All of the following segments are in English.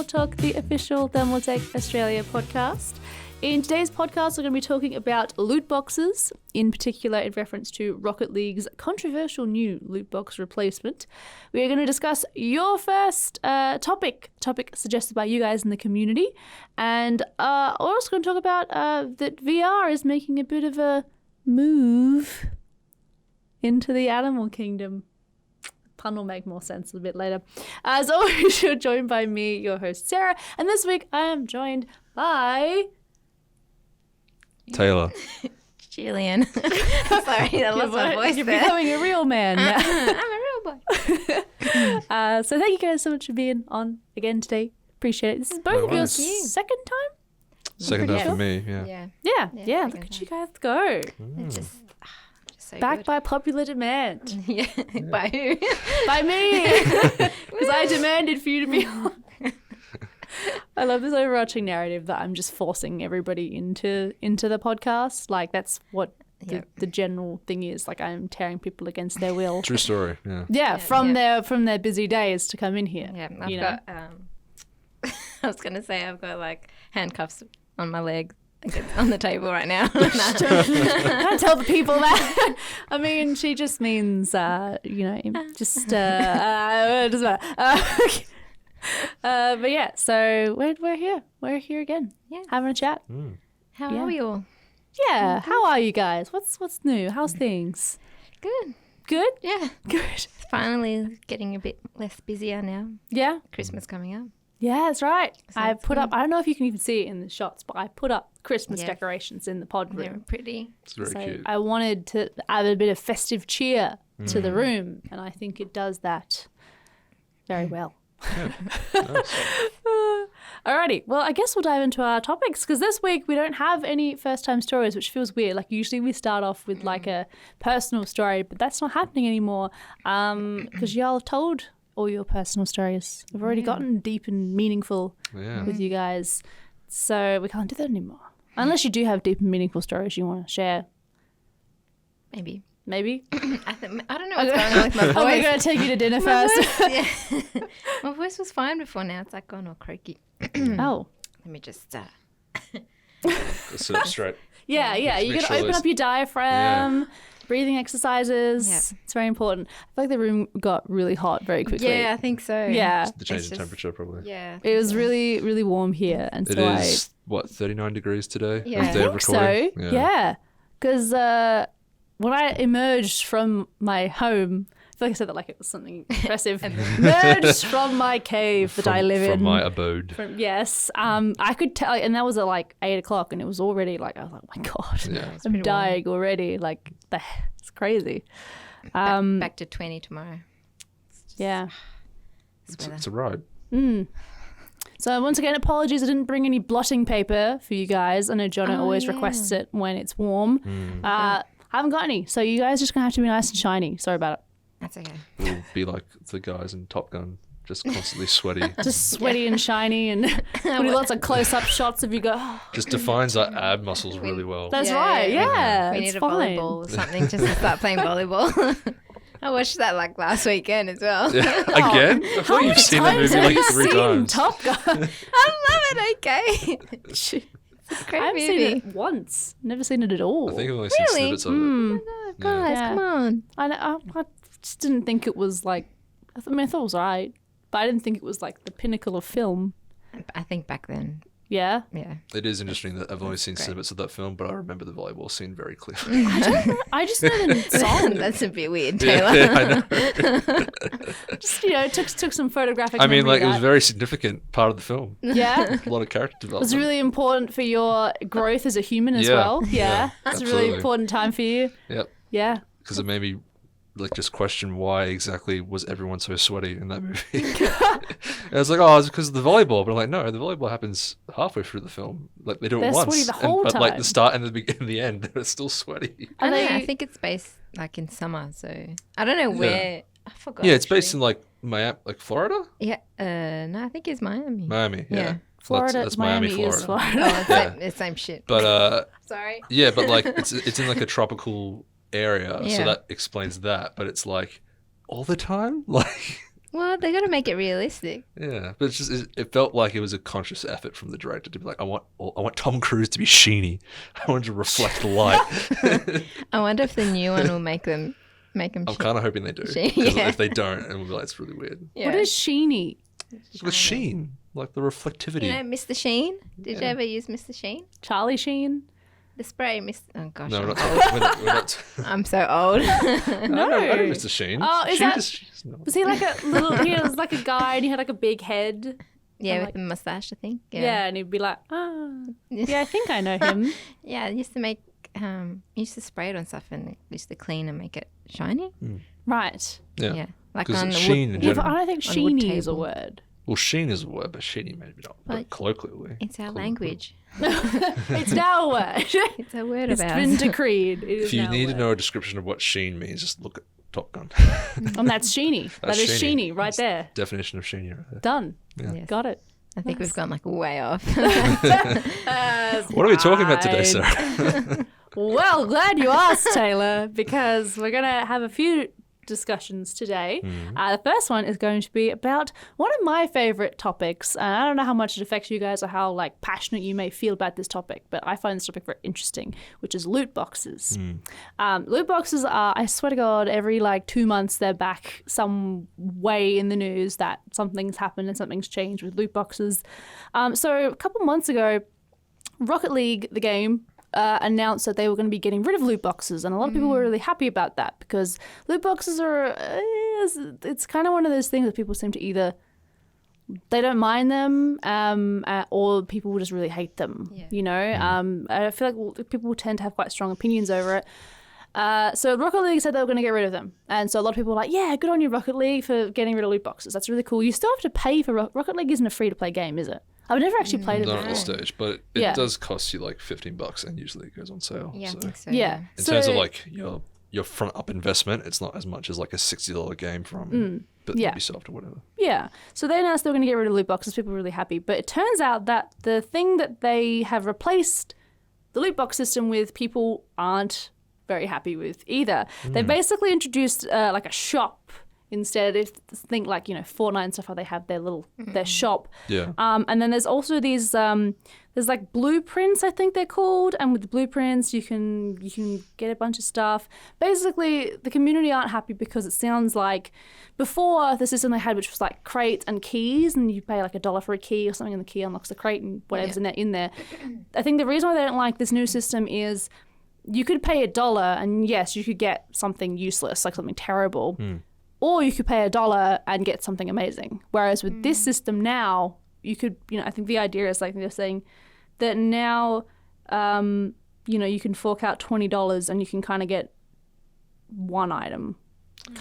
Talk, the official Thermaltake Australia podcast. In today's podcast, we're going to be talking about loot boxes, in particular in reference to Rocket League's controversial new loot box replacement. We are going to discuss your first topic suggested by you guys in the community. And we're also going to talk about that VR is making a bit of a move into the animal kingdom. Pun will make more sense a bit later. As always, you're joined by me, your host, Sarah. And this week, I am joined by... Taylor. Gillian. Sorry, I lost my voice You're there. becoming a real man. I'm a real boy. So thank you guys so much for being on again today. Appreciate it. This is both of your second time? Second time for me, yeah. Yeah. Look at you guys go. It's just so Back good. by popular demand. Yeah. By who? By me. Because I demanded for you to be on. I love this overarching narrative that I'm just forcing everybody into the podcast. Like, that's what the general thing is. Like, I'm tearing people against their will. True story, yeah. Yeah, from their busy days to come in here. Yeah, I've got, I was going to say I've got like handcuffs on my leg on the table right now. Can't tell the people that. I mean, she just means, doesn't matter. But yeah, so we're here. We're here again. Yeah. Having a chat. How are we all? Yeah. How are you guys? What's new? How's things? Good. Good? Yeah. Good. Finally getting a bit less busier now. Yeah. Christmas coming up. Yeah, that's right. So I put up, fun. I don't know if you can even see it in the shots, but I put up Christmas decorations in the pod They're room. pretty. It's very So cute. I wanted to add a bit of festive cheer to the room, and I think it does that very well. Nice. Alrighty, well, I guess we'll dive into our topics because this week we don't have any first-time stories, which feels weird. Like, usually we start off with like a personal story, but that's not happening anymore because y'all have told all your personal stories. We've already gotten deep and meaningful with you guys, so we can't do that anymore. Unless you do have deep and meaningful stories you want to share. Maybe. Maybe. I don't know what's going on with my voice. Oh, we're going to take you to dinner first. Yeah. My voice was fine before, now it's like gone all croaky. Oh. Let me just Let's sit up straight. Yeah. You make got to sure open there's- up your diaphragm, breathing exercises. Yeah. It's very important. I feel like the room got really hot very quickly. Yeah, I think so. Yeah. The change It's in just- temperature, probably. Yeah. It was really, really warm here. And It so is, 39 degrees today? Yeah. on the I day of I think recording? so. Yeah. Because when I emerged from my home, I feel like I said that like it was something impressive. Emerged from my cave that I live in. From my abode. Yes. I could tell, and that was at like 8 o'clock, and it was already like, I was like, oh my God, Yeah. It's I'm pretty dying already. Like, it's crazy. Back to 20 tomorrow. Yeah. It's a ride. So once again, apologies. I didn't bring any blotting paper for you guys. I know Jono always requests it when it's warm. I haven't got any. So you guys just going to have to be nice and shiny. Sorry about it. That's okay. We'll be like the guys in Top Gun, just constantly sweaty. Just sweaty and shiny and putting lots of close-up shots of you go, oh, Just defines our ab muscles really well. that's right. Yeah, We it's need a fine. volleyball or something just to start playing volleyball. I watched that like last weekend as well. Yeah. Again? I feel like you've seen that Times movie have like you 3 seen times. Top Gun? I love it, okay. It's a I great haven't movie. seen it once. Never seen it at all. I think I've only seen Really? snippets of it. Oh, guys, Yeah. come on. I just didn't think it was like. I thought it was alright, but I didn't think it was like the pinnacle of film. I think back then, Yeah. yeah. It is interesting that I've only seen Great. snippets of that film, but I remember the volleyball scene very clearly. I just know the song. That's a bit weird, Yeah, Taylor. I know. Just took some photographic. I mean, memory like, it was of a that. very significant part of the film. Yeah. A lot of character It development. was really important for your growth as a human as Yeah. well. Yeah. Yeah, It's a really absolutely. important time for you. Yep. Yeah. Because it made me like just question why exactly was everyone so sweaty in that movie. I was like, oh, it's because of the volleyball, but I'm like, no, the volleyball happens halfway through the film. Like they do They're it once, sweaty the whole but like time. the start and the end, they're still sweaty. I Are don't know. they- I think it's based like in summer, so I don't know where. I forgot. Yeah, it's based actually. in like Miami, like Florida, Yeah. No, I think it's Miami. Miami. Yeah, Yeah. Florida, That's Miami, Miami is Florida. Florida. Oh, it's Yeah. the same shit. But Sorry. yeah, but like it's in like a tropical area, so Yeah. that explains that. But it's like all the time, like Well, they got to make it realistic. Yeah, but it felt like it was a conscious effort from the director to be like, I want Tom Cruise to be sheeny. I want to reflect the light. I wonder if the new one will make him. I'm kind of hoping they do. Sheen, Because yeah. if they don't, and we'll be like, it's really weird. Yeah. What is sheeny? It's the sheen, like the reflectivity. You know, Mr. Sheen? Did you Yeah. ever use Mr. Sheen? Charlie Sheen? The spray, Mr. Oh, gosh. No, I'm we're old. not. I'm so old. I know Mr. Sheen. Oh, is Sheen that- she's not- Was he like a little, he was like a guy and he had like a big head? Yeah, I'm with like- the mustache, I think. Yeah, and he'd be like, yeah, I think I know him. Yeah, I used to make, used to spray it on stuff and used to clean and make it shiny. Right. Yeah. Yeah. Like 'Cause on the sheen wood. in Yeah, but general. I don't think On wood sheeny is a table. word. Well, sheen is a word, but sheeny maybe not. But But- colloquially. It's our Colloquially. language. It's now a word. It's a word It's of been ours. decreed. It is If you now a need to word. know a description of what sheen means, just look at Top Gun. And that's sheeny. That's That is sheeny. sheeny right there. Definition of sheeny right there. Done. Yes. Got it. I think Nice. we've gone like way off. What are we talking about today, Sarah? Well, glad you asked, Taylor, because we're going to have a few discussions today. The first one is going to be about one of my favorite topics. And I don't know how much it affects you guys or how like passionate you may feel about this topic, but I find this topic very interesting, which is loot boxes. Loot boxes are, I swear to God, every like 2 months they're back some way in the news that something's happened and something's changed with loot boxes. So a couple months ago, Rocket League, the game, announced that they were going to be getting rid of loot boxes, and a lot of people were really happy about that because loot boxes are it's kind of one of those things that people seem to either they don't mind them or people will just really hate them. Yeah. You know, I feel like people tend to have quite strong opinions over it. So Rocket League said they were going to get rid of them, and so a lot of people were like, yeah, good on you, Rocket League, for getting rid of loot boxes. That's really cool. You still have to pay for Rocket League. Isn't a free to play game, is it? I've never actually played it Not at before. this stage, but it Yeah. does cost you like $15 and usually it goes on sale. Yeah, I so. think so. Yeah. In So- terms of like your front up investment, it's not as much as like a $60 game from Yeah. Ubisoft or whatever. Yeah. So they announced they were going to get rid of loot boxes. People were really happy. But it turns out that the thing that they have replaced the loot box system with, people aren't very happy with either. They basically introduced like a shop instead. If think like, you know, Fortnite and stuff, how they have their shop. Yeah. And then there's also these there's like blueprints, I think they're called, and with the blueprints you can get a bunch of stuff. Basically, the community aren't happy because it sounds like before the system they had, which was like crates and keys, and you pay like $1 for a key or something, and the key unlocks the crate and whatever's in there. I think the reason why they don't like this new system is you could pay $1 and yes, you could get something useless, like something terrible. Or you could pay $1 and get something amazing. Whereas with this system now, you could, you know, I think the idea is like they're saying that now, you know, you can fork out $20 and you can kind of get one item.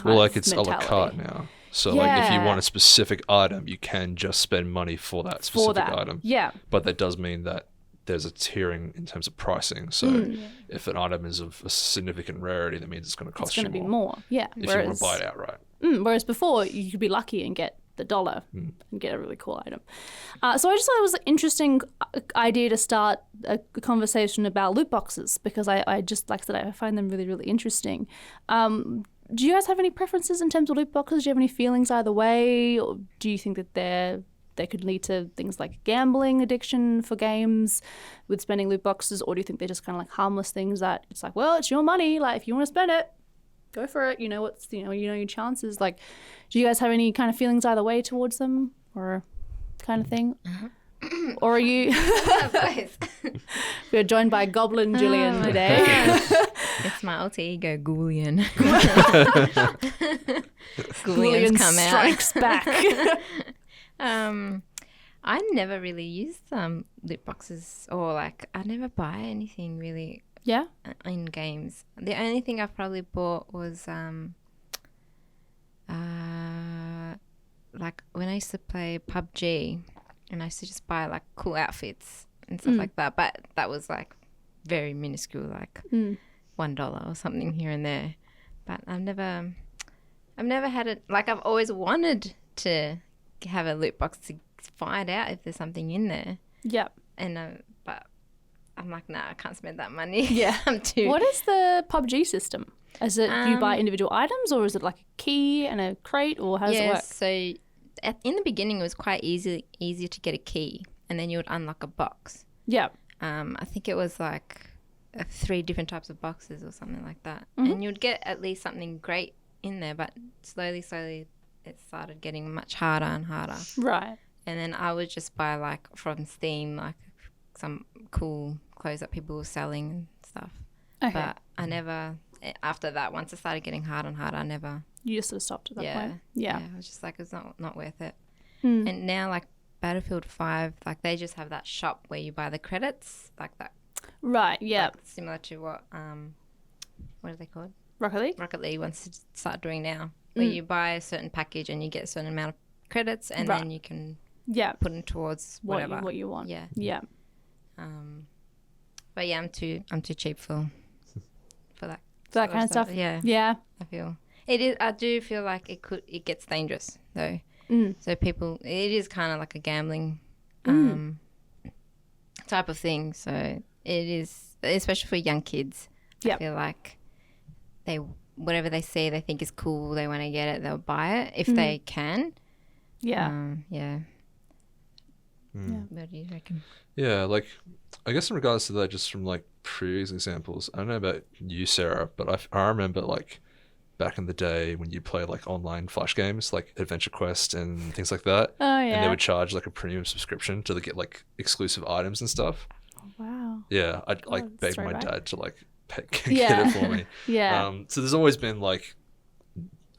Well, like it's a la carte now. So like if you Yeah. want a specific item, you can just spend money for that specific item. Yeah. But that does mean that there's a tiering in terms of pricing. So if an item is of a significant rarity, that means it's going to cost It's going to you be more more. Yeah. if you want to buy it outright. Whereas before, you could be lucky and get the $1 and get a really cool item. So I just thought it was an interesting idea to start a conversation about loot boxes because I just, like I said, I find them really, really interesting. Do you guys have any preferences in terms of loot boxes? Do you have any feelings either way? Or do you think that they could lead to things like gambling addiction for games with spending loot boxes? Or do you think they're just kind of like harmless things that it's like, well, it's your money. Like, if you want to spend it, go for it. You know your chances. Like, do you guys have any kind of feelings either way towards them or kind of thing? Or are you... We're joined by Goblin Gillian today. It's my alter ego, Gillian. Gillian Gillian's come out. strikes back. I never really used loot boxes or like I never buy anything really Yeah? in games. The only thing I've probably bought was like when I used to play PUBG and I used to just buy like cool outfits and stuff like that. But that was like very minuscule, like $1 or something here and there. But I've never had it. Like I've always wanted to have a loot box to find out if there's something in there. Yep. And but I'm like, nah, I can't spend that money. Yeah. I'm too. What is the PUBG system? Is it you buy individual items, or is it like a key and a crate, or how does it work? So in the beginning, it was quite easier to get a key, and then you would unlock a box. Yeah. I think it was like 3 different types of boxes or something like that. And you'd get at least something great in there, but slowly, it started getting much harder and harder. Right. And then I would just buy like from Steam, like some cool clothes that people were selling and stuff. Okay. But I never, after that, once it started getting harder and harder, I never. You just sort of stopped at that point. Yeah. I was just like, it's not worth it. And now like Battlefield 5, like they just have that shop where you buy the credits, like that. Right, yeah. Like similar to what are they called? Rocket League? Rocket League wants to start doing now, where you buy a certain package and you get a certain amount of credits, and then you can put them towards whatever what you want. Yeah. But yeah, I'm too cheap for that. For that kind of stuff. Yeah. I feel it is. I do feel like it gets dangerous though. So people, it is kind of like a gambling type of thing. So it is, especially for young kids. I feel like whatever they see, they think is cool, they want to get it, they'll buy it if they can. Yeah. Yeah. What do you reckon? Yeah, like I guess in regards to that, just from like previous examples, I don't know about you, Sarah, but I remember like back in the day when you play like online flash games like Adventure Quest and things like that. Oh yeah. And they would charge like a premium subscription to get like exclusive items and stuff. Oh, wow. Yeah, I'd like beg my dad to like get it for me. Yeah. So there's always been like,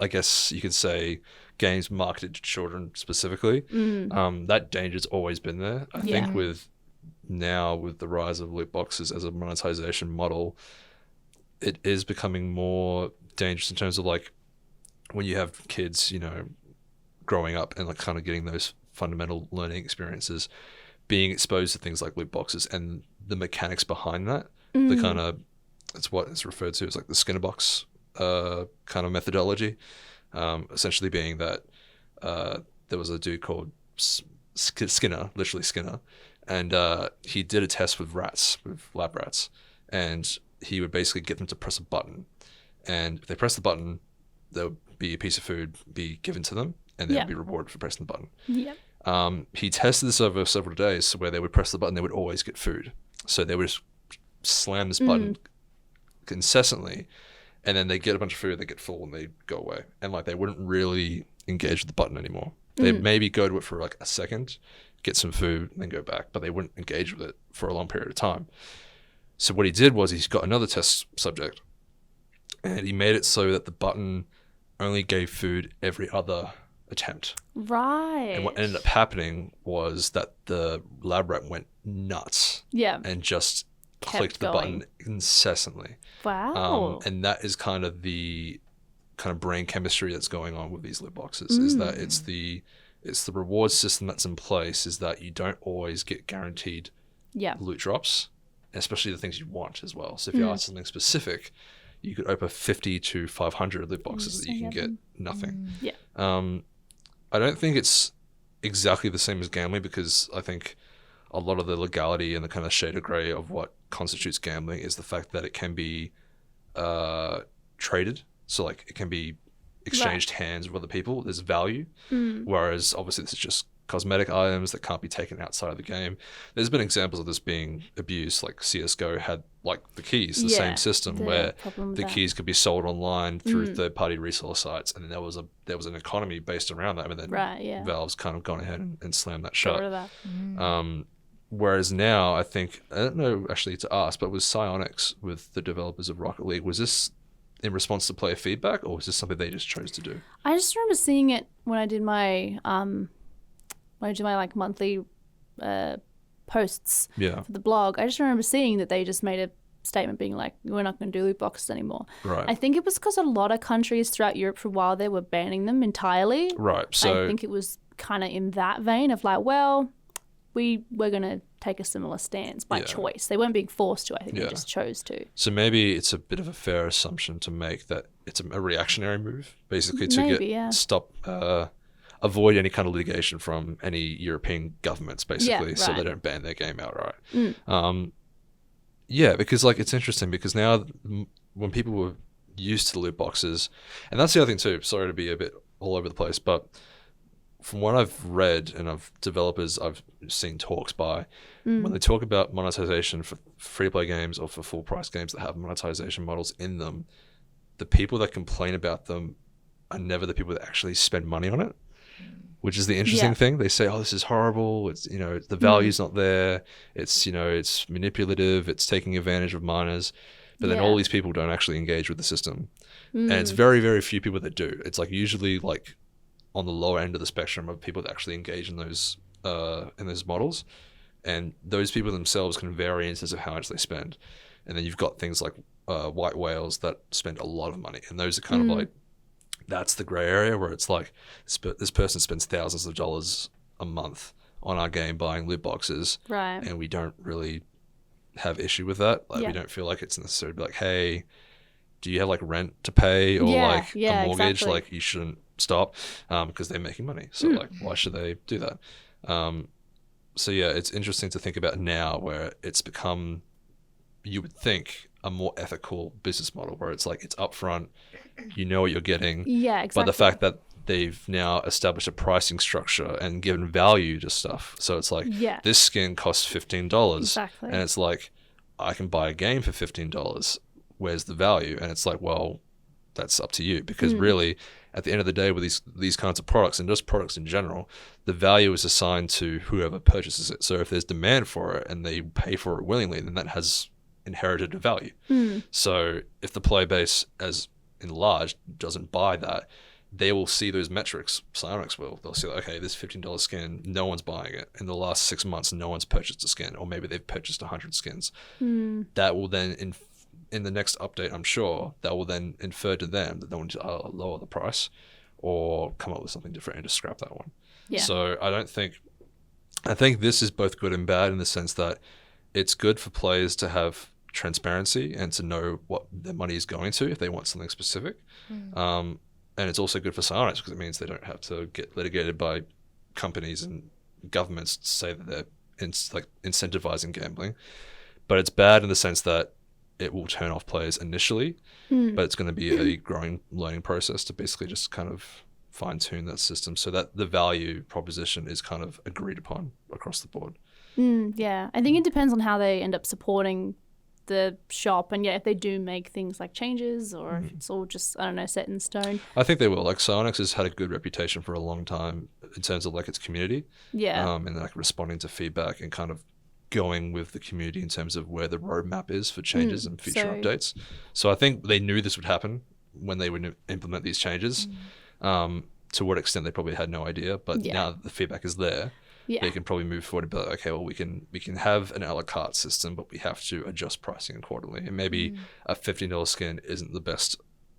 I guess you could say, games marketed to children specifically. That danger's always been there. I think with the rise of loot boxes as a monetization model, it is becoming more dangerous in terms of like when you have kids, growing up and like kind of getting those fundamental learning experiences, being exposed to things like loot boxes and the mechanics behind that, the kind of, it's what it's referred to as like the Skinner box kind of methodology. Essentially being that there was a dude called Skinner, literally Skinner, and he did a test with lab rats, and he would basically get them to press a button, and if they press the button, there would be a piece of food be given to them, and they would be rewarded for pressing the button. He tested this over several days, so where they would press the button, they would always get food. So they would just slam this button incessantly, and then they get a bunch of food, they get full, and they go away. And like they wouldn't really engage with the button anymore. They'd maybe go to it for like a second, get some food, and then go back, but they wouldn't engage with it for a long period of time. So what he did was he's got another test subject, and he made it so that the button only gave food every other attempt. Right. And what ended up happening was that the lab rat went nuts. Yeah. And just clicked the going. button incessantly. Wow. And that is kind of the brain chemistry that's going on with these loot boxes, is that it's the reward system that's in place, is that you don't always get guaranteed loot drops, especially the things you want as well. So if you ask something specific, you could open 50 to 500 loot boxes that you can get nothing. I don't think it's exactly the same as gambling, because I think a lot of the legality and the kind of shade of grey of what constitutes gambling is the fact that it can be traded. So like it can be exchanged hands with other people. There's value. Whereas obviously this is just cosmetic items that can't be taken outside of the game. There's been examples of this being abused, like CSGO had like the keys, the same system where the keys could be sold online through third-party reseller sites, and then there was an economy based around that, and then Valve's kind of gone ahead and slammed that shut. Whereas now, I think, I don't know actually to ask, but with Psyonix, with the developers of Rocket League, was this in response to player feedback, or was this something they just chose to do? I just remember seeing it when I did my like monthly posts for the blog. I just remember seeing that they just made a statement being like, we're not going to do loot boxes anymore. Right. I think it was because a lot of countries throughout Europe for a while they were banning them entirely. Right. So I think it was kind of in that vein of like, well, we're going to take a similar stance by choice. They weren't being forced to. I think they just chose to. So maybe it's a bit of a fair assumption to make that it's a reactionary move, basically to stop avoid any kind of litigation from any European governments, basically, so they don't ban their game outright. Yeah, because like it's interesting because now when people were used to the loot boxes, and that's the other thing too. Sorry to be a bit all over the place, but from what I've read and I've seen talks by, when they talk about monetization for free-to-play games or for full-price games that have monetization models in them, the people that complain about them are never the people that actually spend money on it, which is the interesting thing. They say, oh, this is horrible. It's, the value's not there. It's, it's manipulative. It's taking advantage of miners. But then all these people don't actually engage with the system. And it's very, very few people that do. It's like usually like on the lower end of the spectrum of people that actually engage in those models. And those people themselves can vary in terms of how much they spend. And then you've got things like white whales that spend a lot of money. And those are kind of like, that's the gray area where it's like this person spends thousands of dollars a month on our game buying loot boxes. Right. And we don't really have issue with that. Like we don't feel like it's necessary to be like, hey, do you have like rent to pay or like a mortgage? Exactly. Like you shouldn't stop because they're making money. So like why should they do that? So yeah, it's interesting to think about now where it's become, you would think, a more ethical business model where it's like it's upfront, you know what you're getting. Yeah, exactly. But the fact that they've now established a pricing structure and given value to stuff. So it's like this skin costs $15. Exactly. And it's like I can buy a game for $15. Where's the value? And it's like, well, that's up to you because really at the end of the day with these kinds of products and just products in general, the value is assigned to whoever purchases it. So if there's demand for it and they pay for it willingly, then that has inherited a value. So if the player base as enlarged doesn't buy that, they will see those metrics. Psyonix will. They'll see, okay, this $15 skin, no one's buying it. In the last 6 months, no one's purchased a skin, or maybe they've purchased 100 skins. That will then, in the next update, I'm sure, that will then infer to them that they want to lower the price or come up with something different and just scrap that one. Yeah. So I think this is both good and bad in the sense that it's good for players to have transparency and to know what their money is going to if they want something specific. And it's also good for Psyonix because it means they don't have to get litigated by companies and governments to say that they're incentivizing gambling. But it's bad in the sense that it will turn off players initially, but it's going to be a growing learning process to basically just kind of fine-tune that system so that the value proposition is kind of agreed upon across the board. Yeah, I think it depends on how they end up supporting the shop and if they do make things like changes or if it's all just, I don't know, set in stone. I think they will. Like Psyonix has had a good reputation for a long time in terms of like its community. Yeah. And like responding to feedback and kind of going with the community in terms of where the roadmap is for changes and future updates. So I think they knew this would happen when they would implement these changes. To what extent they probably had no idea, but now that the feedback is there, they can probably move forward and be like, okay, well, we can have an a la carte system, but we have to adjust pricing accordingly. And maybe a $15 skin isn't the best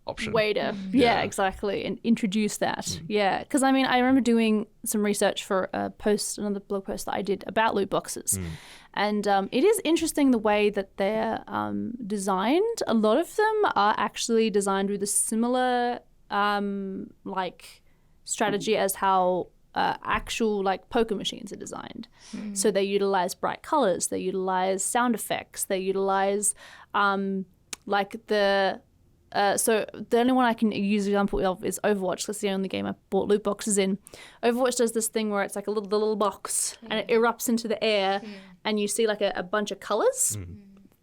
option. Way to, exactly, and introduce that. Yeah, because I mean, I remember doing some research for another blog post that I did about loot boxes. And it is interesting the way that they're designed. A lot of them are actually designed with a similar strategy as how actual like poker machines are designed. So they utilize bright colors, they utilize sound effects, they utilize so the only one I can use example of is Overwatch. That's the only game I bought loot boxes in. Overwatch does this thing where it's like the little box and it erupts into the air and you see like a bunch of colors.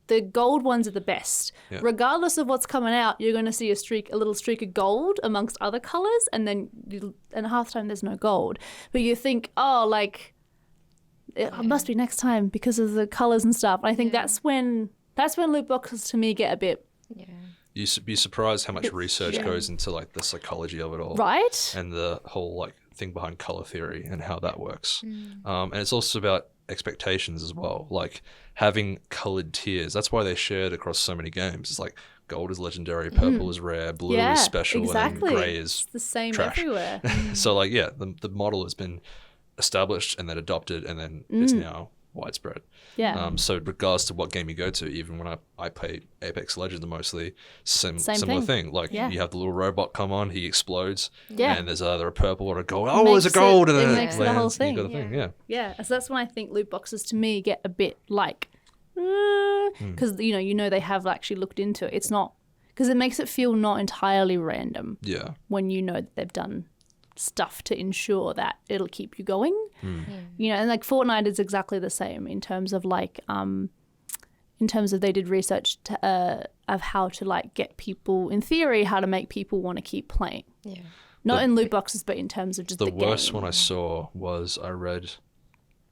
The gold ones are the best. Yeah. Regardless of what's coming out, you're going to see a little streak of gold amongst other colors, and then half the time there's no gold. But you think, it must be next time because of the colors and stuff. And I think that's when loot boxes to me get a bit. Yeah. You'd be surprised how much research goes into like the psychology of it all, right? And the whole like thing behind color theory and how that works. And it's also about expectations as well, like having colored tiers. That's why they shared across so many games. It's like gold is legendary, purple is rare, blue is special, and gray is it's the same trash. Everywhere. So like the model has been established and then adopted and then it's now widespread. So regardless to what game you go to, even when I play Apex Legends mostly, similar thing. Like you have the little robot come on, he explodes, and there's either a purple or a gold. There's a gold, and then it makes the whole thing. You got the thing. Yeah. So that's when I think loot boxes to me get a bit like because you know they have actually looked into it. It's not, because it makes it feel not entirely random. Yeah. When you know that they've done stuff to ensure that it'll keep you going. You know, and like Fortnite is exactly the same in terms of like in terms of they did research of how to like get people, in theory, how to make people want to keep playing. Yeah. Not in loot boxes, but in terms of just the worst game. one I saw was I read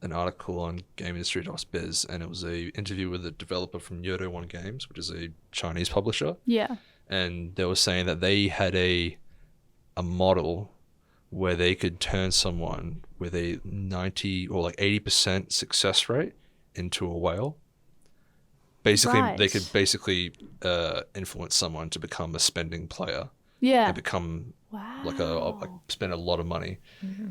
an article on GameIndustry.biz, and it was a interview with a developer from Yodo One Games, which is a Chinese publisher. Yeah. And they were saying that they had a model where they could turn someone with a 90 or like 80% success rate into a whale. Basically, Right. they could basically influence someone to become a spending player. Yeah. And become Wow. like spend a lot of money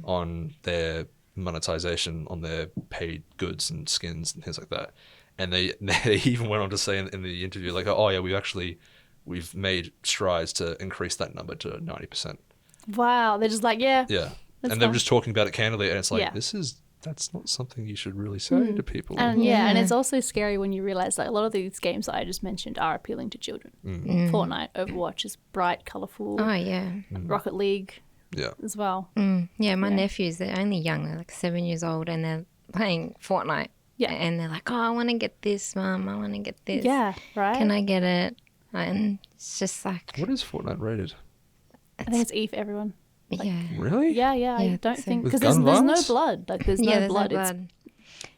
on their monetization, on their paid goods and skins and things like that. And they even went on to say in the interview, like, oh yeah, we've made strides to increase that number to 90%. Wow. They're just like, yeah. Yeah. That's And they were fine. just talking about it candidly, and it's like, Yeah. that's not something you should really say to people. And and Yeah. it's also scary when you realize like a lot of these games that I just mentioned are appealing to children. Fortnite, Overwatch is bright, colourful. Oh, yeah. Rocket League Yeah. as well. Yeah, my nephews, they're only young. They're like 7 years old, and they're playing Fortnite. Yeah. And they're like, oh, I want to get this, Mum. I want to get this. Yeah, right? Can I get it? And it's just like, What is Fortnite rated? I think it's E for everyone. yeah. Really? Yeah, I Yeah, don't so- think, With because there's gun no violence? blood. Like there's Yeah, no there's blood. no It's blood.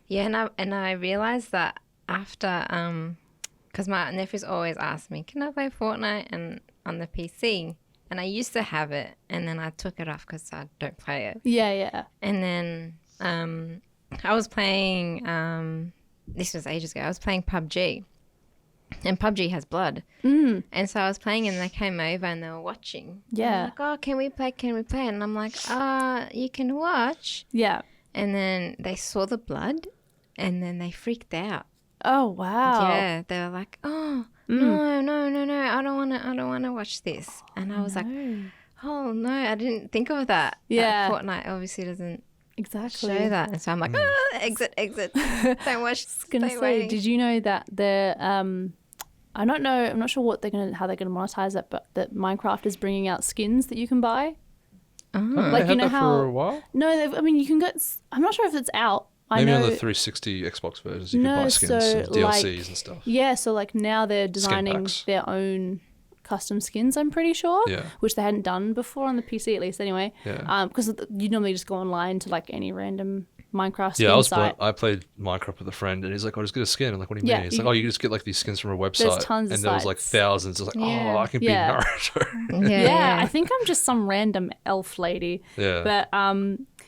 Yeah, and I realized that after, because my nephews always ask me, can I play Fortnite and on the PC? And I used to have it, and then I took it off because I don't play it. yeah. And then I was playing, this was ages ago, I was playing PUBG. And PUBG has blood. And so I was playing and they came over and they were watching. And Yeah. they're like, oh, can we play? And I'm like, you can watch. Yeah. And then they saw the blood and then they freaked out. Oh wow. Yeah. They were like, oh, no, I don't want to watch this. And I was like, oh, no, I didn't think of that. Yeah. Fortnite obviously doesn't Exactly. show that. And so I'm like, exit. Don't watch. I was gonna stay say, away. did you know that they're I don't know, I'm not sure how they're gonna monetize it, but that Minecraft is bringing out skins that you can buy. Like, Like, they you had know that how- for a while? No, I mean you can get. I'm not sure if it's out. Maybe I on know. the 360 Xbox versions, you No, could buy skins so, and DLCs like- and stuff. Yeah, so like now they're designing packs. their own custom skins. I'm pretty sure. Yeah. Which they hadn't done before on the PC, at least anyway. Yeah. Because you normally just go online to like any random Minecraft skin Yeah, site. I played Minecraft with a friend, and he's like, "Oh, just get a skin." I'm like, "What do you Yeah, mean?" He's like, you- "Oh, you can just get like these skins from a website." tons of and there was like sites. thousands. I was like, Yeah. "Oh, I can Yeah. be Naruto." Yeah, I think I'm just some random elf lady. Yeah. But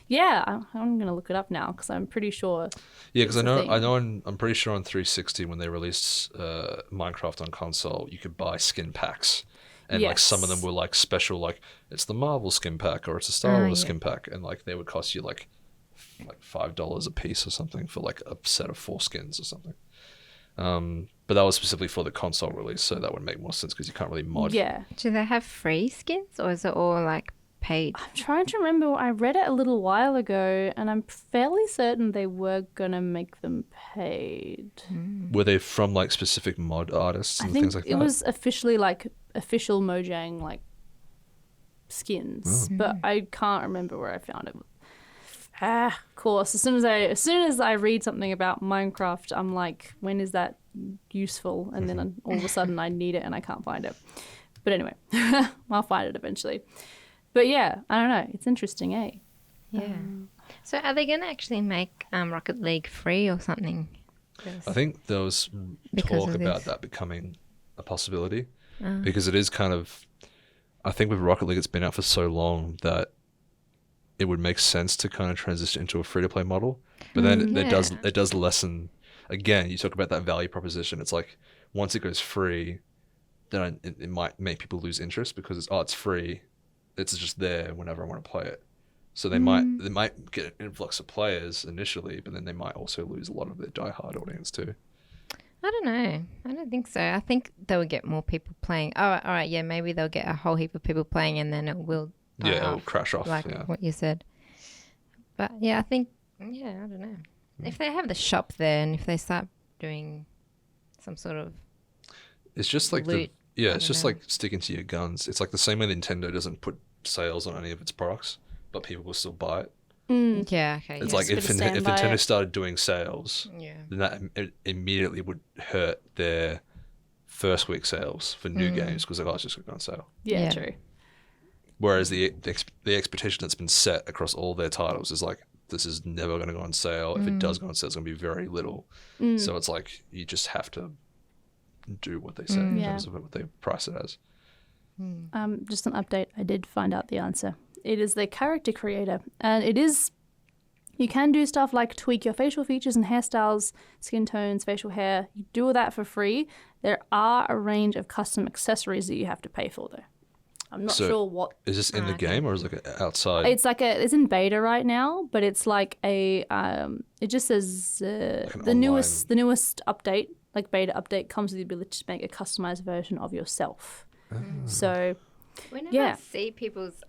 yeah, I'm gonna look it up now because I'm pretty sure. Yeah, because It's a thing. I'm pretty sure on 360 when they released Minecraft on console, you could buy skin packs, and like some of them Yes. were like special, like it's the Marvel skin pack or it's a Star Wars yeah. skin pack, and like they would cost you like $5 a piece or something for like a set of 4 skins or something. But that was specifically for the console release, so that would make more sense because you can't really mod. Yeah, Do they have free skins or is it all like paid? I'm trying to remember. I read it a little while ago, and I'm fairly certain they were gonna make them paid. Were they from like specific mod artists I and think things like it that? was officially like official Mojang like skins, but I can't remember where I found it. Of course. As soon as I read something about Minecraft, I'm like, when is that useful? And then all of a sudden I need it and I can't find it. But anyway, I'll find it eventually. But yeah, I don't know. It's interesting, eh? Yeah. So are they going to actually make Rocket League free or something? I think there was Because talk of about this. that becoming a possibility because it is kind of, I think with Rocket League it's been out for so long that it would make sense to kind of transition into a free-to-play model. But then Yeah. it does lessen, again, you talk about that value proposition. It's like once it goes free, then it might make people lose interest because it's free. It's just there whenever I want to play it. So they might get an influx of players initially, but then they might also lose a lot of their diehard audience too. I don't know. I don't think so. I think they will get more people playing. Oh, all right. Yeah, maybe they'll get a whole heap of people playing and then it will die Yeah, it'll off, crash off. like Yeah. what you said. But yeah, I think, I don't know. If they have the shop there and if they start doing some sort of It's just like loot. it's just like sticking to your guns. It's like the same way Nintendo doesn't put sales on any of its products, but people will still buy it. Yeah, okay. It's yeah. like if Nintendo started doing sales, Yeah. then that immediately would hurt their first week sales for new games because it's just going to go on sale. Yeah, true. Whereas the expectation that's been set across all their titles is like, this is never going to go on sale. If it does go on sale, it's going to be very little. So it's like you just have to do what they say in terms of what they price it as. Just an update. I did find out the answer. It is the character creator, and it is. You can do stuff like tweak your facial features and hairstyles, skin tones, facial hair. You do all that for free. There are a range of custom accessories that you have to pay for, though. I'm not sure what. Is this in the game or is it outside? It's in beta right now, but it's like a. It just says the newest update, like beta update, comes with the ability to make a customized version of yourself. So. Whenever I see people's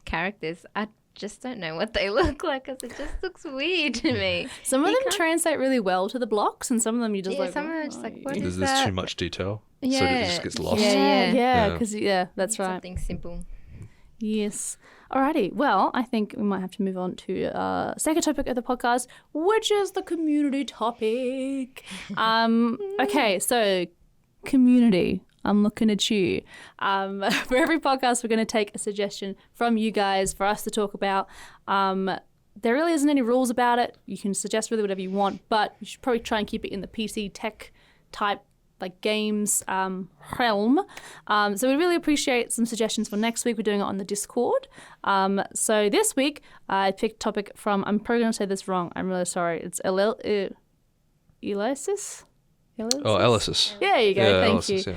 characters, I just don't know what they look like because it just looks weird to me. Some of them translate really well to the blocks, and some of them you just some of them are just like, what is There's that? too much detail, so Yeah. it just gets lost. Because that's right. Something simple. Yes. Alrighty. Well, I think we might have to move on to second topic of the podcast, which is the community topic. Okay, so community. I'm looking at you. For every podcast, we're going to take a suggestion from you guys for us to talk about. There really isn't any rules about it. You can suggest really whatever you want, but you should probably try and keep it in the PC tech type like games realm. So we really appreciate some suggestions for next week. We're doing it on the Discord. So this week, I picked a topic from, I'm probably going to say this wrong. I'm really sorry. It's Elysis? Oh, Elysis. Yeah, there you go. Yeah, Thank Elysis, you.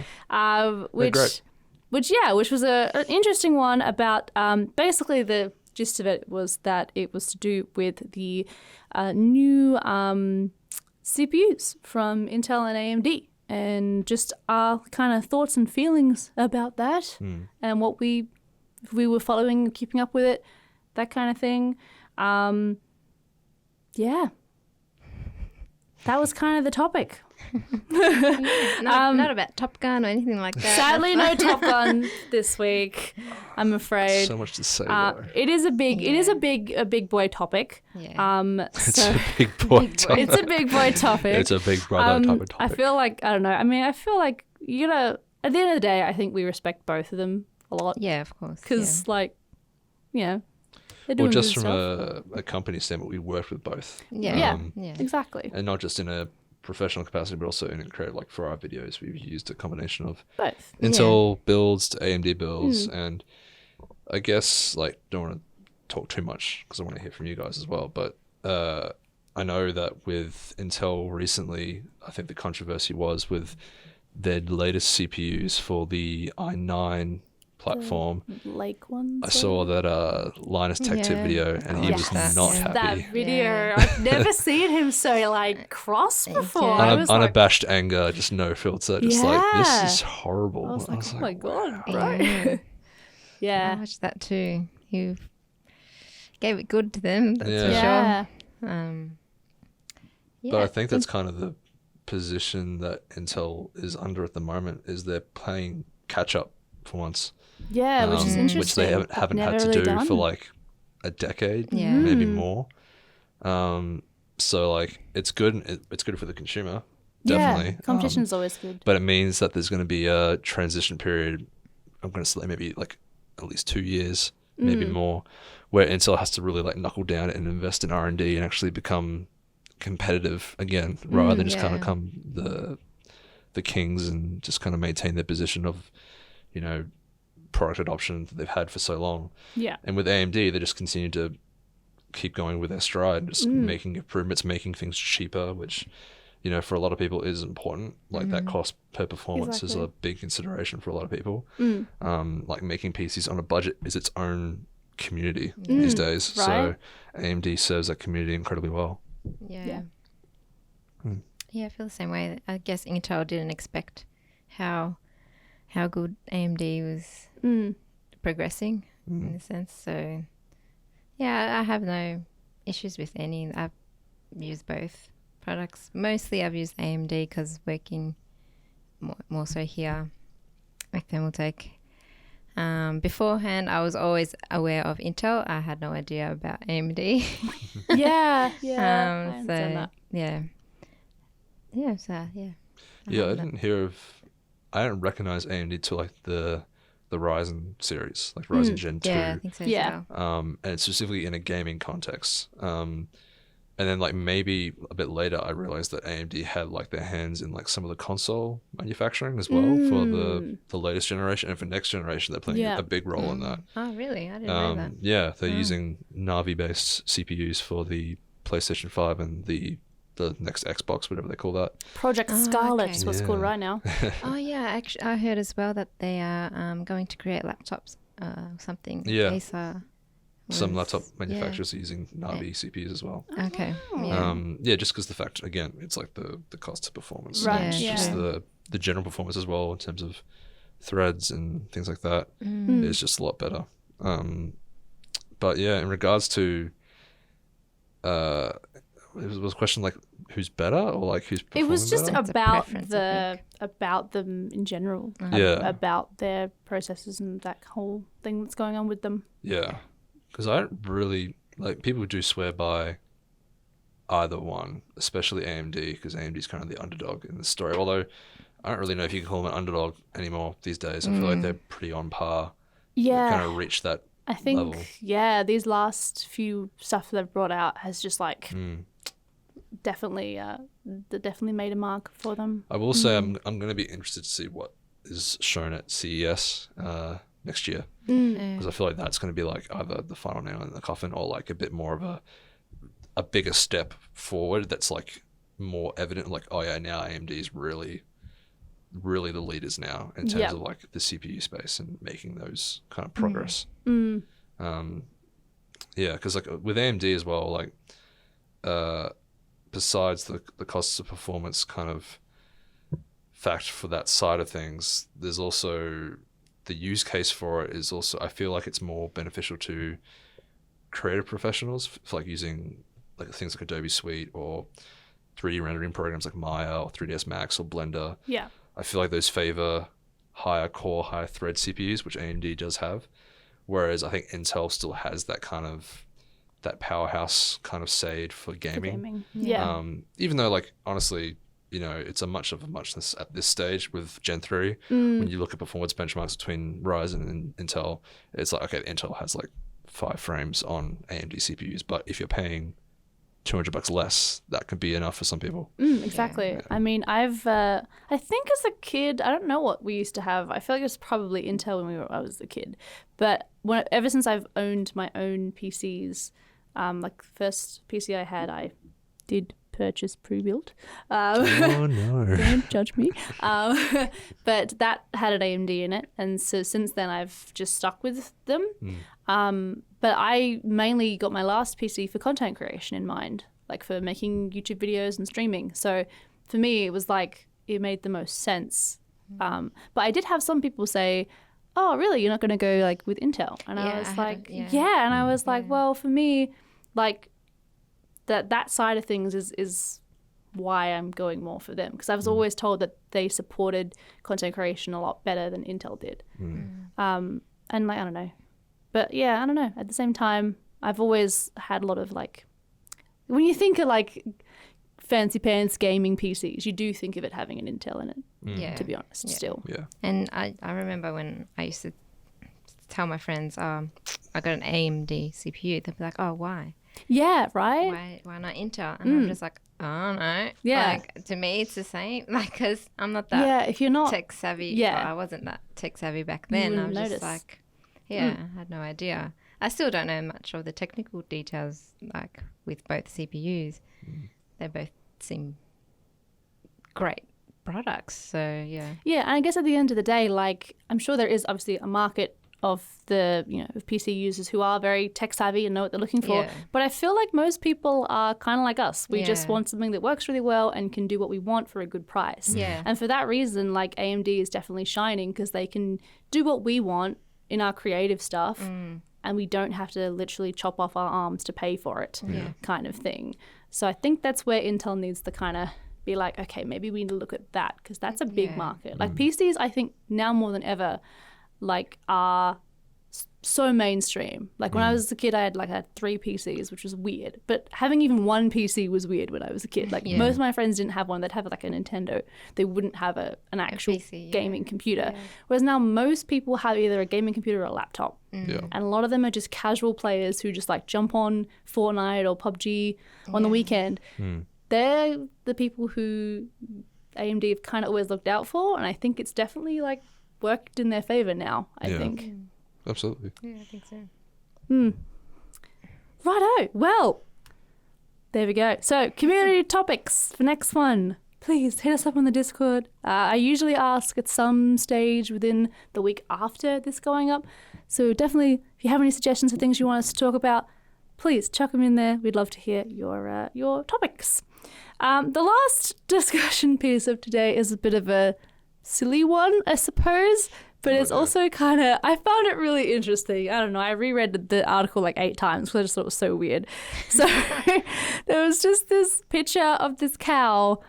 Yeah. Which was an interesting one about basically the gist of it was that it was to do with the new CPUs from Intel and AMD, and just our kind of thoughts and feelings about that, and what if we were following, keeping up with it, that kind of thing. Yeah. That was kind of the topic. Not about Top Gun or anything like that. Sadly, no Top Gun this week, I'm afraid. So much to say though. It is a big boy topic. Yeah. It's a big boy topic. It's a big boy topic. It's a big brother type of topic. I feel like, I don't know. I mean, I feel like you gotta. At the end of the day, I think we respect both of them a lot. Yeah, of course. Because, like, they're doing Well, just good from stuff. a company standpoint, we work with both. Yeah. Yeah, exactly. And not just in a professional capacity, but also in a creative, like for our videos, we've used a combination of Both. Intel builds to AMD builds. And I guess, like, don't want to talk too much because I want to hear from you guys as well. But I know that with Intel recently, I think the controversy was with their latest CPUs for the i9 platform. Lake ones. I saw that Linus Tech Tip video, and he was not happy. That video. I've never seen him so like cross before. Yeah. I was like, Unabashed anger, just no filter, just like, this is horrible. I was like, oh my god, wow. bro. I Yeah. watched that too. You gave it good to them, that's for Yeah. sure. But I think that's kind of the position that Intel is under at the moment, is they're playing catch up for once. Yeah, which is interesting. Which they haven't had to do for like a decade, maybe more. So like it's good. It's good for the consumer, definitely. Yeah, competition is always good. But it means that there's going to be a transition period. I'm going to say maybe like at least 2 years, maybe more, where Intel has to really like knuckle down and invest in R&D and actually become competitive again, rather than just kind of come the kings and just kind of maintain their position of, you know, product adoption that they've had for so long. Yeah. And with AMD, they just continue to keep going with their stride, just making improvements, making things cheaper, which, you know, for a lot of people is important. Like that cost per performance is a big consideration for a lot of people. Like making PCs on a budget is its own community these days. Right. So AMD serves that community incredibly well. Yeah, I feel the same way. I guess Intel didn't expect how good AMD was progressing in a sense. So, yeah, I have no issues with any. I've used both products. Mostly I've used AMD because working more so here at Thermaltake. Beforehand, I was always aware of Intel. I had no idea about AMD. Yeah, I understand that. Yeah. Yeah, so, yeah. I didn't recognize AMD till like the Ryzen series, like Ryzen Gen 2. Yeah, I think so. Yeah. As well. And specifically in a gaming context. And then like maybe a bit later, I realized that AMD had like their hands in like some of the console manufacturing as well for the latest generation, and for next generation, they're playing a big role in that. Oh, really? I didn't know that. Yeah, they're using Navi-based CPUs for the PlayStation 5 and the next Xbox, whatever they call that. Project Scarlet is what's called right now. Oh, yeah. Actually, I heard as well that they are going to create laptops, something. Yeah. Acer Some laptop manufacturers are using Navi CPUs as well. Okay. Just because the fact, again, it's like the cost of performance. Right. It's just the general performance as well in terms of threads and things like that. It's just a lot better. But yeah, in regards to it was a question like who's better or like who's performing It was just better? about them in general. About their processes and that whole thing that's going on with them. Yeah. Because I don't really, like, people do swear by either one, especially AMD, because AMD is kind of the underdog in the story. Although, I don't really know if you can call them an underdog anymore these days. I feel like they're pretty on par. Yeah. They've kind of reached that I think, level. These last few stuff they've brought out has just, like, definitely made a mark for them. I will say I'm going to be interested to see what is shown at CES next year. Because I feel like that's going to be like either the final nail in the coffin or like a bit more of a bigger step forward that's like more evident, like, oh yeah, now AMD is really the leaders now in terms of like the CPU space and making those kind of progress. Because like with AMD as well, like besides the costs of performance kind of fact for that side of things, there's also the use case for it is also, I feel like it's more beneficial to creative professionals for like using like things like Adobe Suite or 3D rendering programs like Maya or 3ds Max or Blender. Yeah. I feel like those favor higher core, higher thread CPUs, which AMD does have. Whereas I think Intel still has that kind of, that powerhouse kind of SAID for gaming. Yeah. Even though like, honestly, you know, it's a much of a muchness at this stage with Gen 3. When you look at performance benchmarks between Ryzen and Intel, it's like, okay, Intel has like 5 frames on AMD CPUs, but if you're paying $200 less, that could be enough for some people. Exactly. Yeah. I mean, I think as a kid, I don't know what we used to have. I feel like it was probably Intel when I was a kid. But ever since I've owned my own PCs, like the first PC I had, I did purchase pre-built. Oh no! Don't judge me. But that had an AMD in it, and so since then I've just stuck with them. But I mainly got my last PC for content creation in mind, like for making YouTube videos and streaming. So for me, it was like it made the most sense. But I did have some people say, "Oh, really? You're not going to go like with Intel?" And I was like, "Yeah." And I was like, "Well, for me, like." That side of things is why I'm going more for them, because I was always told that they supported content creation a lot better than Intel did. And like, I don't know. But yeah, I don't know. At the same time, I've always had a lot of like, when you think of like fancy pants gaming PCs, you do think of it having an Intel in it, to be honest, still. Yeah. And I remember when I used to tell my friends, I got an AMD CPU, they'd be like, oh, why? Yeah, right? Why not Intel? And I'm just like, oh, no. Yeah. Like, to me, it's the same. Like, because I'm not that if you're not tech savvy. Well, I wasn't that tech savvy back then. I was just like, I had no idea. I still don't know much of the technical details, like, with both CPUs. They both seem great products. So, yeah. Yeah, and I guess at the end of the day, like, I'm sure there is obviously a market of the, of PC users who are very tech savvy and know what they're looking for. Yeah. But I feel like most people are kind of like us. We just want something that works really well and can do what we want for a good price. Yeah. And for that reason, like AMD is definitely shining because they can do what we want in our creative stuff and we don't have to literally chop off our arms to pay for it kind of thing. So I think that's where Intel needs to kind of be like, okay, maybe we need to look at that because that's a big market. Like PCs, I think now more than ever, like are so mainstream. Like when I was a kid, I had 3 PCs, which was weird. But having even one PC was weird when I was a kid. Like most of my friends didn't have one. They'd have like a Nintendo. They wouldn't have an actual PC, gaming computer. Yeah. Whereas now most people have either a gaming computer or a laptop. Yeah. And a lot of them are just casual players who just like jump on Fortnite or PUBG on the weekend. They're the people who AMD have kind of always looked out for. And I think it's definitely like worked in their favor now, I think. Absolutely. Yeah, I think so. Righto. Well, there we go. So, community topics for next one. Please hit us up on the Discord. I usually ask at some stage within the week after this going up. So definitely, if you have any suggestions for things you want us to talk about, please chuck them in there. We'd love to hear your topics. The last discussion piece of today is a bit of a silly one, I suppose. But it's also kind of, I found it really interesting. I don't know, I reread the article like 8 times because I just thought it was so weird. So there was just this picture of this cow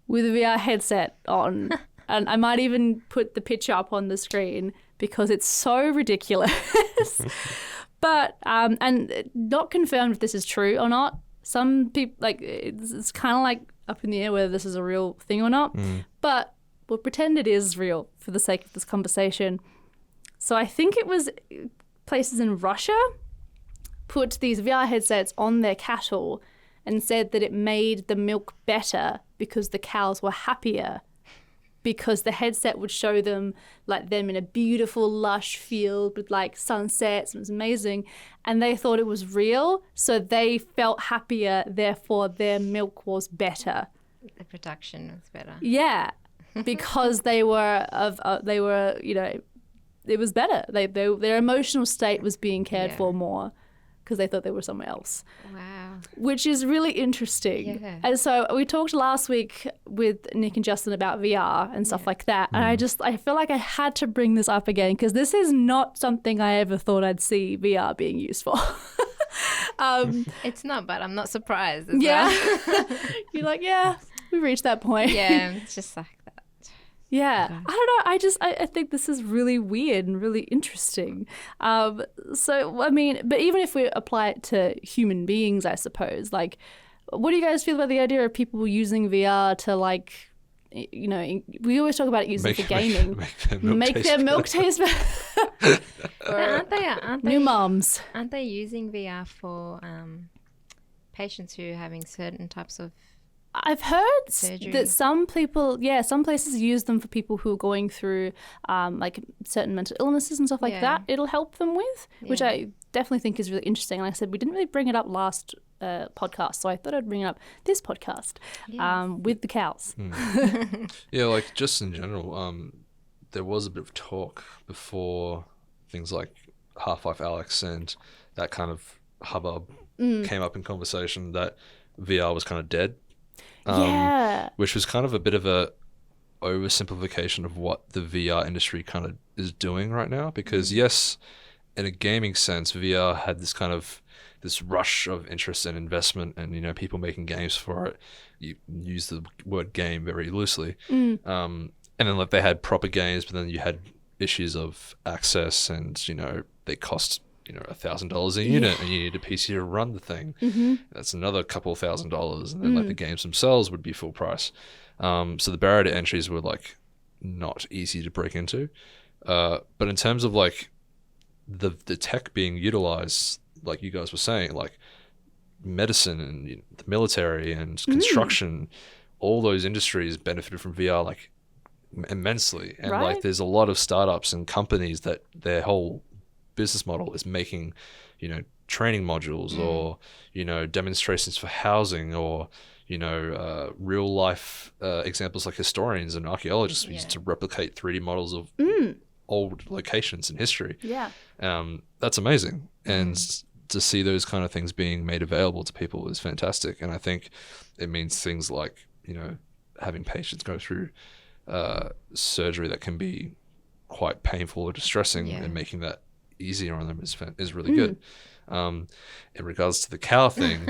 with a VR headset on. And I might even put the picture up on the screen because it's so ridiculous. But, and not confirmed if this is true or not. Some people, like, it's kind of like up in the air whether this is a real thing or not. But we'll pretend it is real for the sake of this conversation. So I think it was places in Russia put these VR headsets on their cattle and said that it made the milk better because the cows were happier because the headset would show them like them in a beautiful lush field with like sunsets. It was amazing. And they thought it was real. So they felt happier. Therefore, their milk was better. The production was better. Yeah. Because they were, you know, it was better. Their emotional state was being cared for more because they thought they were somewhere else. Wow. Which is really interesting. Yeah. And so we talked last week with Nick and Justin about VR and stuff like that. And I feel like I had to bring this up again because this is not something I ever thought I'd see VR being used for. It's not, but I'm not surprised. Yeah. You're like, yeah, we reached that point. Yeah, it's just like that. Yeah, I don't know. I think this is really weird and really interesting. So, I mean, but even if we apply it to human beings, I suppose, like, what do you guys feel about the idea of people using VR to, like, you know, we always talk about it using for gaming. Make their milk taste better. Aren't they new moms. Aren't they using VR for patients who are having certain types of I've heard surgery? That some people, some places use them for people who are going through like certain mental illnesses and stuff like that. It'll help them with, which I definitely think is really interesting. And like I said, we didn't really bring it up last podcast, so I thought I'd bring it up this podcast with the cows. Yeah, like just in general, there was a bit of talk before things like Half-Life Alyx and that kind of hubbub came up in conversation that VR was kind of dead. Which was kind of a bit of a oversimplification of what the VR industry kind of is doing right now. Because yes, in a gaming sense, VR had this rush of interest and investment, and you know, people making games for it. You use the word game very loosely, and then like they had proper games, but then you had issues of access, and you know, they cost $1,000 a unit, and you need a PC to run the thing. That's another couple of $1,000, and then like the games themselves would be full price. So the barrier to entries were like not easy to break into. But in terms of like the tech being utilized, like you guys were saying, like medicine and the military and construction, all those industries benefited from VR like immensely. And like there's a lot of startups and companies that their whole business model is making, you know, training modules or, you know, demonstrations for housing or, you know, real life examples like historians and archaeologists used to replicate 3D models of old locations in history. Yeah. That's amazing. And to see those kind of things being made available to people is fantastic. And I think it means things like, you know, having patients go through surgery that can be quite painful or distressing and making that easier on them is really good. In regards to the cow thing,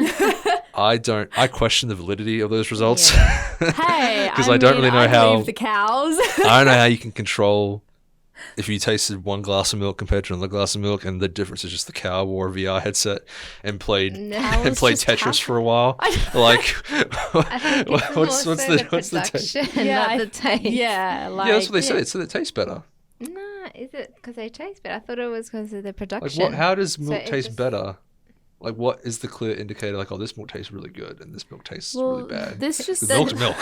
I question the validity of those results. Hey, because I don't really know how leave the cows. I don't know how you can control if you tasted one glass of milk compared to another glass of milk, and the difference is just the cow wore a VR headset and played Tetris for a while. Like, what's the taste? Not the taste. Yeah, like, that's what they say. So it tastes better. No, is it because they taste better? I thought it was because of the Like, production. how does milk taste just... better? Like, what is the clear indicator? Like, oh, this milk tastes really good, and this milk tastes really bad. This just milk's milk.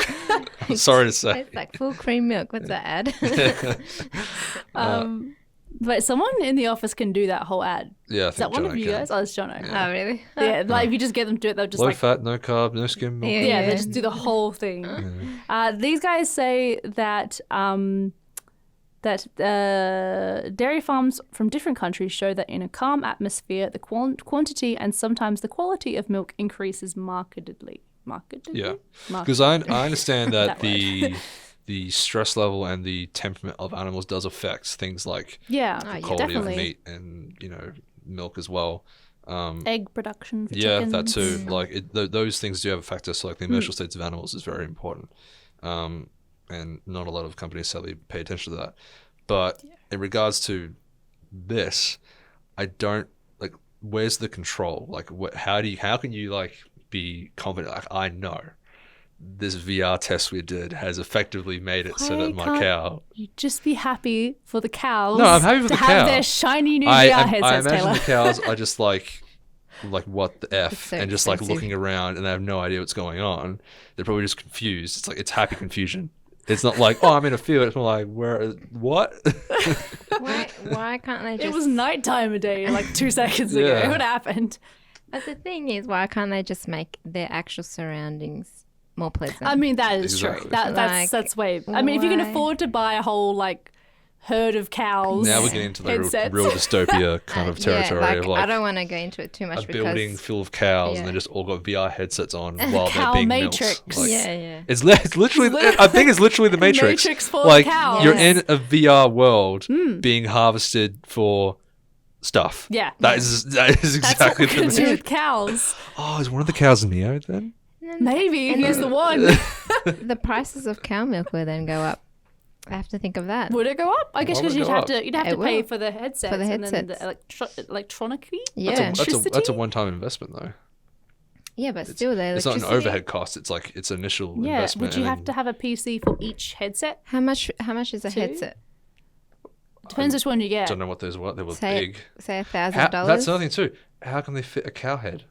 I'm sorry to say. It's like full cream milk. What's that ad? But someone in the office can do that whole ad. Yeah, I think Is that one Jono of you can. guys? Oh, it's Jono. Yeah. Oh, really? Yeah, like if you just get them to do it, they'll just Low like fat, no carb, no skim milk. they just do the whole thing. These guys say that dairy farms from different countries show that in a calm atmosphere, the quantity and sometimes the quality of milk increases markedly. Yeah, because I understand that That the stress level and the temperament of animals does affect things like the quality definitely. of meat and milk as well. Egg production for Yeah, chickens. that too. Like those things do have a factor. So like the emotional states of animals is very important, and not a lot of companies sadly pay attention to that. But in regards to this, I don't like. Where's the control? Like, how can you like be confident? Like, I know this VR test we did has effectively made it so that my cow. You just be happy for the cows. No, I'm happy for the to have cow. their shiny new VR headsets. I imagine Taylor. the cows are just like what the F, so and just expensive. like looking around and they have no idea what's going on. They're probably just confused. It's like it's happy confusion. It's not like, oh, I'm in a field. It's more like, what? Why can't they just... It was nighttime a day, like 2 seconds ago. Yeah. What happened? But the thing is, why can't they just make their actual surroundings more pleasant? I mean, that is Exactly. true. Like, That's way. I mean, if you can why? afford to buy a whole like herd of cows. Now we're getting into the headsets. real dystopia kind of territory yeah, of like I don't want to go into it too much a because... building full of cows and Yeah. they just all got VR headsets on while cow they're being matrix. milked. Like, yeah. It's literally, I think it's literally the Matrix. Matrix full like of cows. you're in a VR world being harvested for stuff. Yeah. That is That's exactly what the we're gonna do Matrix. with cows. Oh, is one of the cows Neo then? Maybe he's the one. The prices of cow milk will then go up. I have to think of that. Would it go up? I guess Why would because it you'd go have up? to It pay will. for the headsets. For the And then the headsets. electronically. Yeah. That's a one-time investment though. Yeah, but still, the It's not an electricity... overhead cost. It's like it's initial Yeah. investment. Would you and have then- to have a PC for each headset? How much is a Two? headset? Depends which one you get. Don't know what those were. They were Say big. $1,000. That's another thing too. How can they fit a cow head?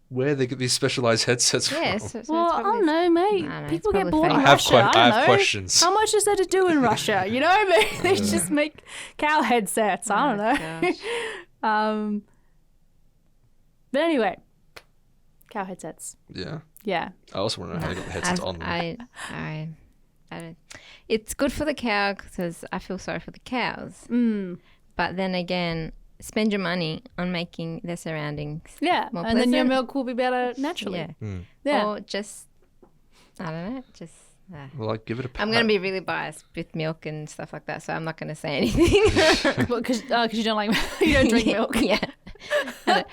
Where they get these specialized headsets from? Yeah, so Well, it's I probably... don't know, mate. I know, People it's get probably bored in fake. Russia. I I have don't know. questions. How much is there to do in Russia? You know, I mean, they just make cow headsets. I don't know. gosh. But anyway, cow headsets. Yeah. Yeah. I also want to know how they got the headsets on them. I don't... It's good for the cow because I feel sorry for the cows. But then again, spend your money on making their surroundings Yeah. more And then your pleasant. milk will be better naturally. Yeah. Yeah. Or just, I don't know, just... Well, like give it a. I'm going to be really biased with milk and stuff like that, so I'm not going to say anything. Because you don't like you don't drink milk. Yeah. I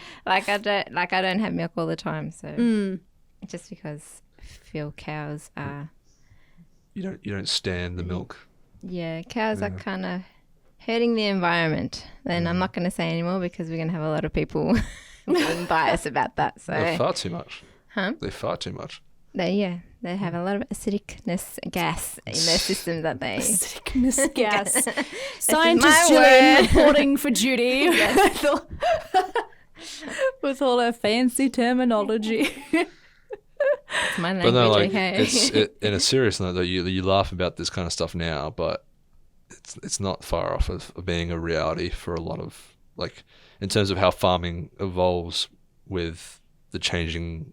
don't have milk all the time, so just because I feel cows are... You don't stand the milk. Yeah, cows are kind of hurting the environment. Then I'm not going to say anymore because we're going to have a lot of people being biased about that. So They fart too much. Huh? They fart too much. they have a lot of acidicness gas in their system that they... Sickness gas. my Scientist Gillian word. reporting for duty with all her fancy terminology. It's my But language, no, like okay? in a serious note though, you laugh about this kind of stuff now, but it's not far off of being a reality for a lot of like in terms of how farming evolves with the changing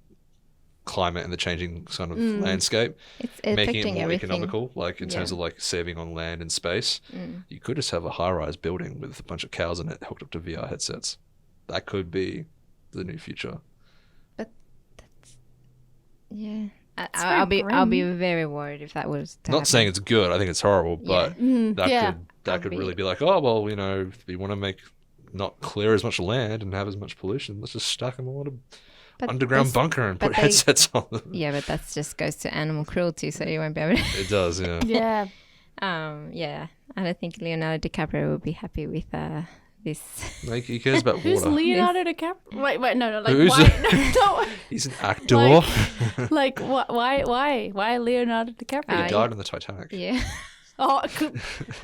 climate and the changing sort of landscape, It's making it affecting more everything. economical. Like in terms Yeah. of like saving on land and space, you could just have a high-rise building with a bunch of cows in it hooked up to VR headsets. That could be the new future. Yeah. very I'll be grim. very worried if that was to Not happen. saying it's good. I think it's horrible, but yeah. that could really be like, oh well, if we want to make not clear as much land and have as much pollution, let's just stack them a underground bunker and put headsets on them. Yeah, but that just goes to animal cruelty, so you won't be able to. It does, yeah. Yeah. Yeah. I don't think Leonardo DiCaprio will be happy with this. Like, he cares about Who's water. Leonardo DiCaprio? Wait, no, like Who's why? No, He's an actor. like why Leonardo DiCaprio? He died on the Titanic. Yeah. Oh,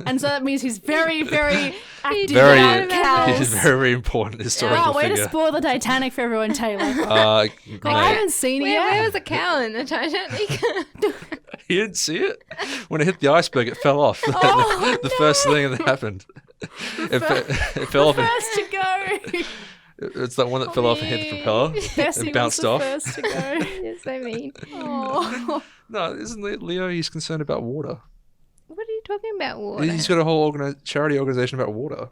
and so that means he's very, very active Very, about cows. he's a very important historical Wow, way figure. to spoil the Titanic for everyone, Taylor. God, I haven't seen it Where yet. was a cow in the Titanic? you didn't see it? When it hit the iceberg, it fell off. Oh, the first thing that happened. It fell off. First to go. It's that one that fell off and hit the propeller. Bessie It bounced was the off. first to go. You're so mean. Oh. No, isn't Leo? He's concerned about water. What are you talking about, water? He's got a whole charity organization about water.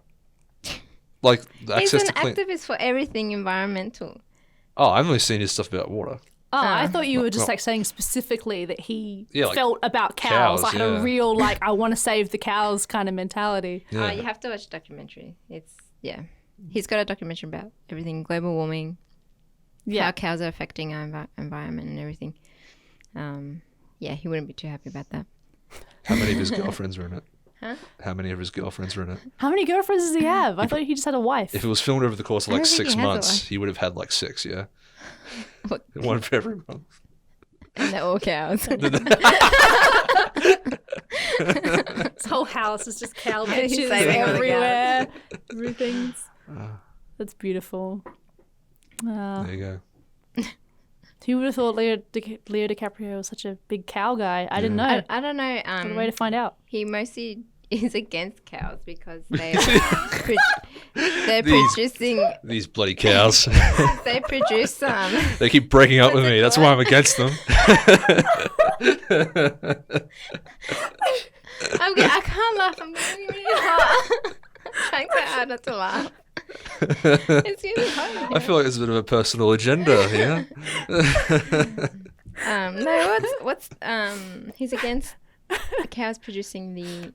Like the He's access an to clean. activist for everything environmental. Oh, I've only seen his stuff about water. Oh, I thought you were just Well- like saying specifically that he like felt about cows, cows, like yeah. a real like I want to save the cows kind of mentality. Yeah. You have to watch a documentary. He's got a documentary about everything, global warming, how cows are affecting our environment and everything. He wouldn't be too happy about that. How many of his girlfriends were in it? Huh? How many of his girlfriends were in it? How many girlfriends does he have? I thought he just had a wife. If it was filmed over the course of I like don't think 6 he has a months, wife. he would have had like 6, yeah? What? One for every month. And they're all cows. His whole house is just cow He's bitches saving all the everywhere. Everything's. Ah. That's beautiful. There you go. Who would have thought Leo DiCaprio was such a big cow guy? I didn't know. I don't know. What a way to find out. He mostly is against cows because they're These- producing. These bloody cows. They produce They keep breaking up with me. That's why I'm against them. I can't laugh. I'm getting really hot. I'm trying so hard not to laugh. It's really hot. I feel like there's a bit of a personal agenda here. No, what's he's against the cows producing the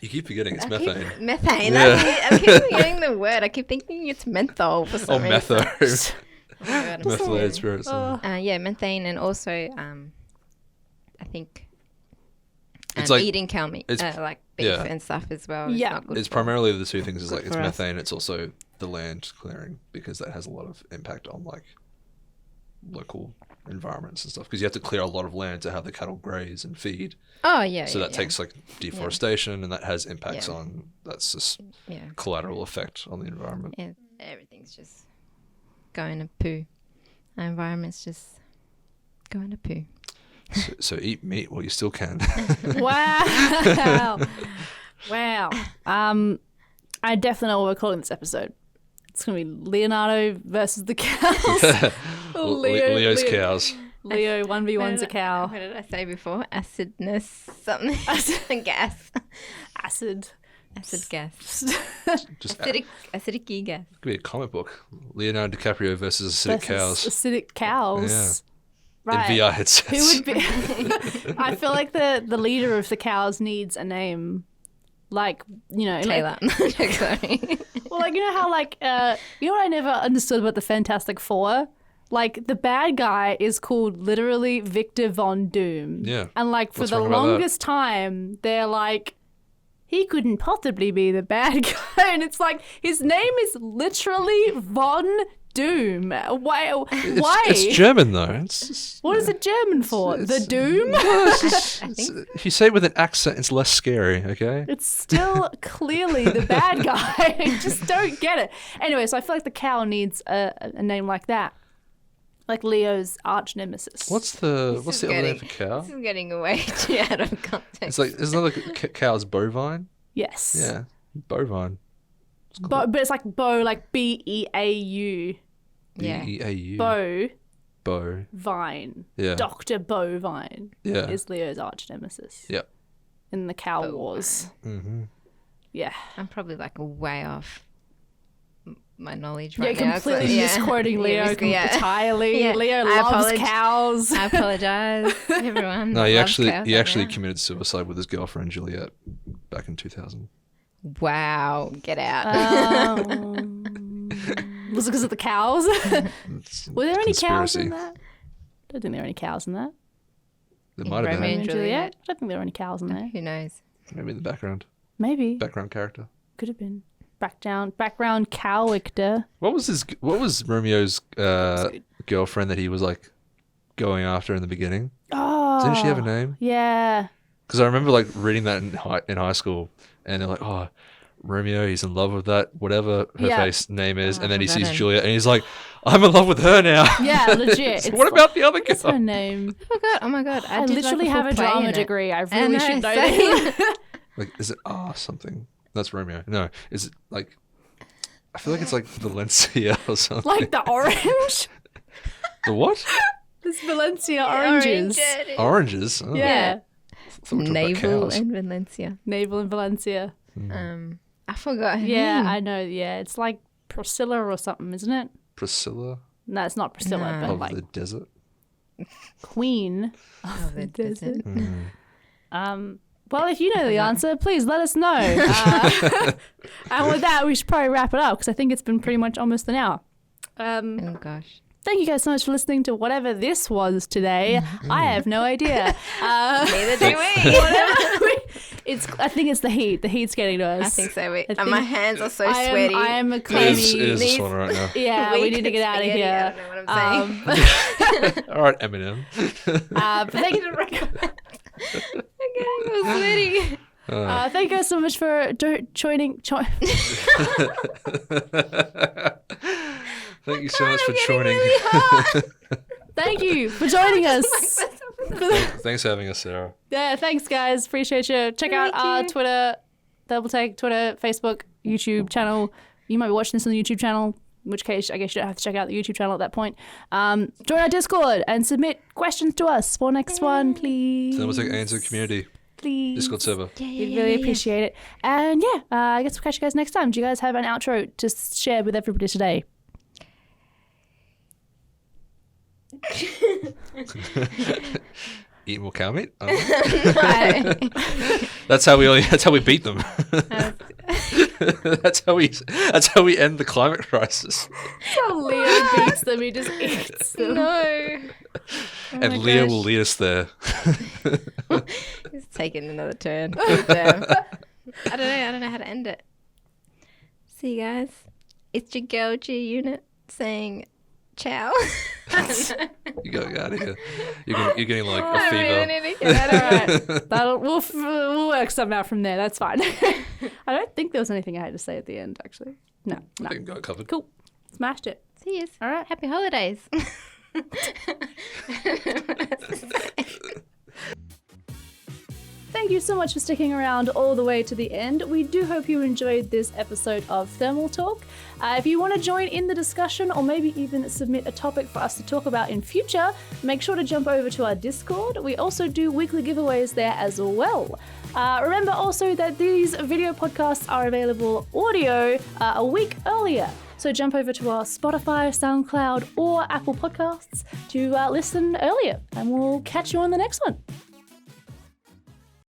You keep forgetting it's methane. Methane. Yeah. I keep forgetting the word. I keep thinking it's menthol for Oh, some reason. metho. Oh my God, I'm Methylated sorry. spirits. Yeah, methane, and also I think It's like- eating cow meat, it's- like beef yeah. and stuff as well. Is Yeah. not good It's for- primarily the two things. Is like Good it's for us. methane. It's also the land clearing because that has a lot of impact on like local environments and stuff. Because you have to clear a lot of land to have the cattle graze and feed. Oh yeah. So yeah, that yeah. takes like deforestation, and that has impacts Yeah. on. That's just Yeah. collateral effect on the environment. Yeah, everything's just going to poo. Our environment's just going to poo. So eat meat while you still can. Wow. Wow. I definitely know what we're calling this episode. It's going to be Leonardo versus the cows. Leo's cows. Leo 1v1's a cow. What did I say before? Acidness, something. Gas. Acid. Acid gas. Just Acidic gas. could be a comic book. Leonardo DiCaprio versus acidic cows Acidic cows. Right. in VR headsets. Who would be? I feel like the leader of the cows needs a name, like Taylor. Sorry. Well, like how you know what I never understood about the Fantastic Four. Like the bad guy is called literally Victor Von Doom. Yeah. And like for What's the wrong about that? longest time, they're like, he couldn't possibly be the bad guy, and it's like his name is literally Von Doom. Why? It's German though. It's just, What is it German for? The Doom? if you say it with an accent, it's less scary. Okay. It's still clearly the bad guy. I just don't get it. Anyway, so I feel like the cow needs a name like that. Like Leo's arch nemesis. What's the other name for cow? This is getting way too out of context. It's like isn't that like cow's bovine? Yes. Yeah, bovine. But it's like Bo, like Beau. Yeah. B-E-A-U. Bo Bo. Vine. Yeah. Dr. Bovine Yeah. is Leo's arch nemesis. Yep. In the Cow Bovine. Wars. Mm-hmm. Yeah. I'm probably like way off my knowledge Yeah, right now. completely misquoting Leo entirely. Yeah. Leo I loves apologize. cows. I apologize, everyone. No, that he loves actually cows he right actually now. committed suicide with his girlfriend Juliet back in 2000. Wow, get out. Was it because of the cows? Were there any cows in Conspiracy. that? I don't think there were any cows in that. There might have Romeo been. and Juliet? Juliet. I don't think there were any cows in there. Who knows? Maybe in the background. Maybe. Background character. Could have been. Background cow actor. What was Romeo's girlfriend that he was like going after in the beginning? Oh. Didn't she have a name? Yeah. Because I remember like reading that in high school, and they're like, oh, Romeo, he's in love with that whatever her Yeah. face name is, Oh, and then he I forgot sees him. Juliet, and he's like, I'm in love with her now. Yeah, legit. So It's what about the other What's her girl? name? I forgot. Oh my god! I did, literally like, have a full play drama in it. degree. I really should know same. this. Like, is it something? That's Romeo. No, is it like? I feel like it's like Valencia or something. Like the orange? The what? It's Valencia oranges. Oranges. Oh. Yeah. Thought we were talking about Naval cows. and Valencia. Naval in Valencia. I forgot her Yeah, name. I know. Yeah, it's like Priscilla or something, isn't it? Priscilla No, it's not Priscilla, No. but of like the desert. Queen. Oh, the desert. Well, if you know the answer, please let us know. And with that, we should probably wrap it up because I think it's been pretty much almost an hour. Oh gosh. Thank you guys so much for listening to whatever this was today. I have no idea. Neither do we. I think it's the heat. The heat's getting to us. I think so. think And my hands are so I sweaty. am a It clammy. is a These- sauna right now. Yeah, we need to get out of Spaghetti, here. I don't know what I'm saying. All right, Eminem. But thank you. I'm getting so sweaty. Thank you guys so much for joining. Thank you so much for joining. Thank you for joining us. Thanks for having us, Sarah. Yeah, thanks guys. Appreciate you. Check out Thank our you. Twitter, Thermaltake, Twitter, Facebook, YouTube channel. You might be watching this on the YouTube channel, in which case I guess you don't have to check out the YouTube channel at that point. Join our Discord and submit questions to us for next one, please. Thermaltake Answer Community Please. Discord server. We really appreciate it. And yeah, I guess we'll catch you guys next time. Do you guys have an outro to share with everybody today? Eat more cow meat. That's how we beat them. That's how we end the climate crisis. Leo beats them, he just eats them. No. And Leah will lead us there. It's taking another turn. Damn. I don't know how to end it. See you guys. It's your girl G Unit saying ciao. You gotta get out of here. You're getting like a I fever. really need to get out of it. We'll work something out from there. That's fine. I don't think there was anything I had to say at the end, actually. No. I think we got it covered. Cool. Smashed it. See you. All right. Happy holidays. Thank you so much for sticking around all the way to the end. We do hope you enjoyed this episode of Thermal Talk. If you want to join in the discussion or maybe even submit a topic for us to talk about in future, make sure to jump over to our Discord. We also do weekly giveaways there as well. Remember also that these video podcasts are available audio a week earlier. So jump over to our Spotify, SoundCloud, or Apple Podcasts to listen earlier. And we'll catch you on the next one.